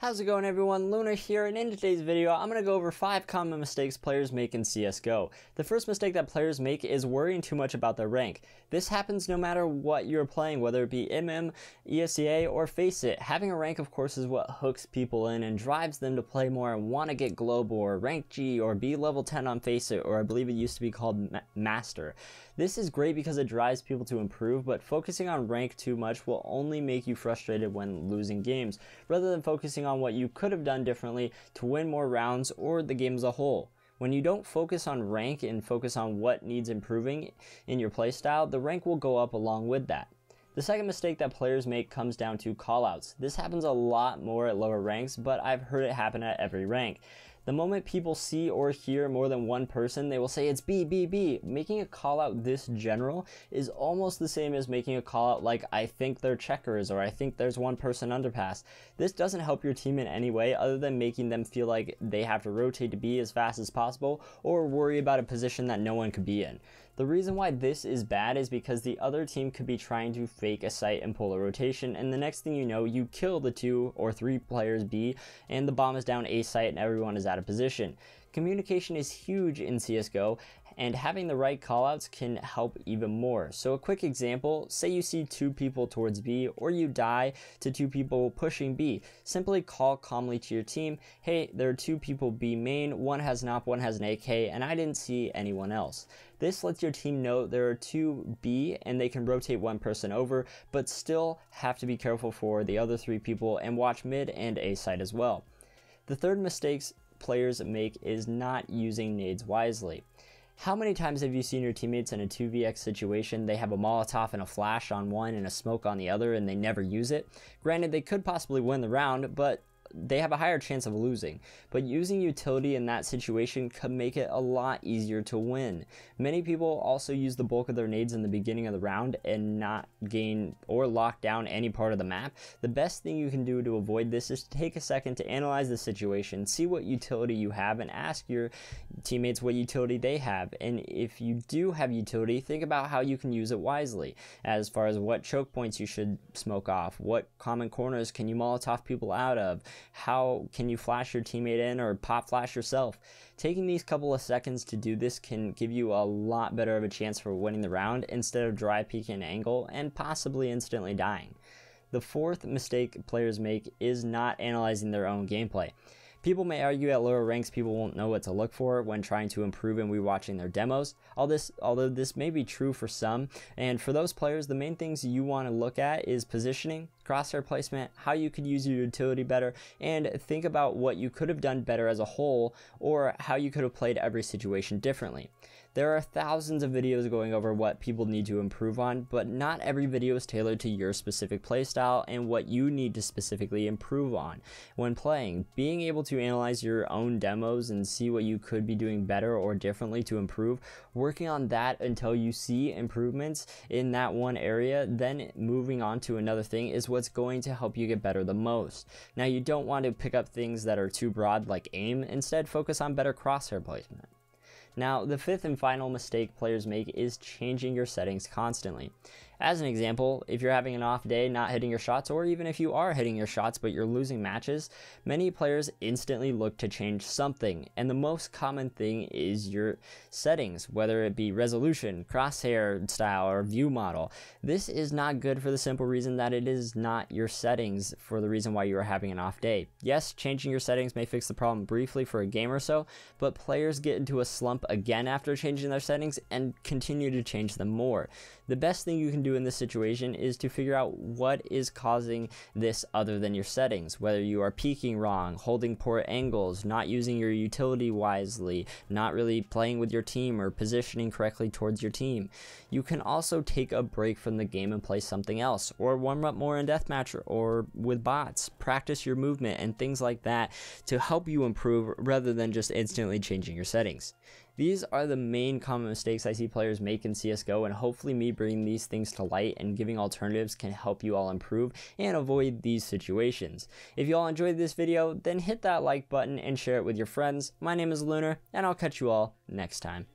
How's it going, everyone? Lunar here, and in today's video I'm going to go over 5 common mistakes players make in CSGO. The first mistake that players make is worrying too much about their rank. This happens no matter what you're playing, whether it be MM, ESEA, or FACEIT. Having a rank, of course, is what hooks people in and drives them to play more and want to get global or rank G or be level 10 on FACEIT, or I believe it used to be called Master. This is great because it drives people to improve, but focusing on rank too much will only make you frustrated when losing games, rather than focusing on what you could have done differently to win more rounds or the game as a whole. When you don't focus on rank and focus on what needs improving in your playstyle, the rank will go up along with that. The second mistake that players make comes down to callouts. This happens a lot more at lower ranks, but I've heard it happen at every rank. The moment people see or hear more than one person, they will say it's B, B, B. Making a callout this general is almost the same as making a callout like I think they're checkers or I think there's one person underpass. This doesn't help your team in any way other than making them feel like they have to rotate to B as fast as possible or worry about a position that no one could be in. The reason why this is bad is because the other team could be trying to fake a site and pull a rotation, and the next thing you know, you kill the 2 or 3 players B and the bomb is down A site and everyone is out of position. Communication is huge in CSGO, and having the right callouts can help even more. So a quick example, say you see 2 people towards B or you die to 2 people pushing B. Simply call calmly to your team, hey, there are 2 people B main, one has an op, one has an AK, and I didn't see anyone else. This lets your team know there are 2 B and they can rotate one person over, but still have to be careful for the other 3 people and watch mid and A side as well. The third mistakes players make is not using nades wisely. How many times have you seen your teammates in a 2vx situation, they have a Molotov and a flash on one and a smoke on the other and they never use it? Granted, they could possibly win the round, but they have a higher chance of losing. But using utility in that situation could make it a lot easier to win. Many people also use the bulk of their nades in the beginning of the round and not gain or lock down any part of the map. The best thing you can do to avoid this is to take a second to analyze the situation, see what utility you have, and ask your teammates what utility they have. And if you do have utility, think about how you can use it wisely, as far as what choke points you should smoke off, what common corners can you Molotov people out of, how can you flash your teammate in or pop flash yourself. Taking these couple of seconds to do this can give you a lot better of a chance for winning the round instead of dry peeking an angle and possibly instantly dying. The fourth mistake players make is not analyzing their own gameplay. People may argue at lower ranks people won't know what to look for when trying to improve and rewatching their demos. Although this may be true for some, and for those players, the main things you want to look at is positioning, crosshair placement, how you could use your utility better, and think about what you could have done better as a whole, or how you could have played every situation differently. There are thousands of videos going over what people need to improve on, but not every video is tailored to your specific playstyle and what you need to specifically improve on. When playing, being able to analyze your own demos and see what you could be doing better or differently to improve, working on that until you see improvements in that one area, then moving on to another thing is what's going to help you get better the most. Now, you don't want to pick up things that are too broad like aim, instead focus on better crosshair placement. Now, the fifth and final mistake players make is changing your settings constantly. As an example, if you're having an off day not hitting your shots, or even if you are hitting your shots but you're losing matches, many players instantly look to change something, and the most common thing is your settings, whether it be resolution, crosshair style, or view model. This is not good for the simple reason that it is not your settings for the reason why you are having an off day. Yes, changing your settings may fix the problem briefly for a game or so, but players get into a slump again after changing their settings and continue to change them more. The best thing you can do in this situation is to figure out what is causing this other than your settings, whether you are peeking wrong, holding poor angles, not using your utility wisely, not really playing with your team or positioning correctly towards your team. You can also take a break from the game and play something else, or warm up more in deathmatch or with bots, practice your movement and things like that to help you improve rather than just instantly changing your settings. These are the main common mistakes I see players make in CSGO, and hopefully me bringing these things to light and giving alternatives can help you all improve and avoid these situations. If you all enjoyed this video, then hit that like button and share it with your friends. My name is Lunar, and I'll catch you all next time.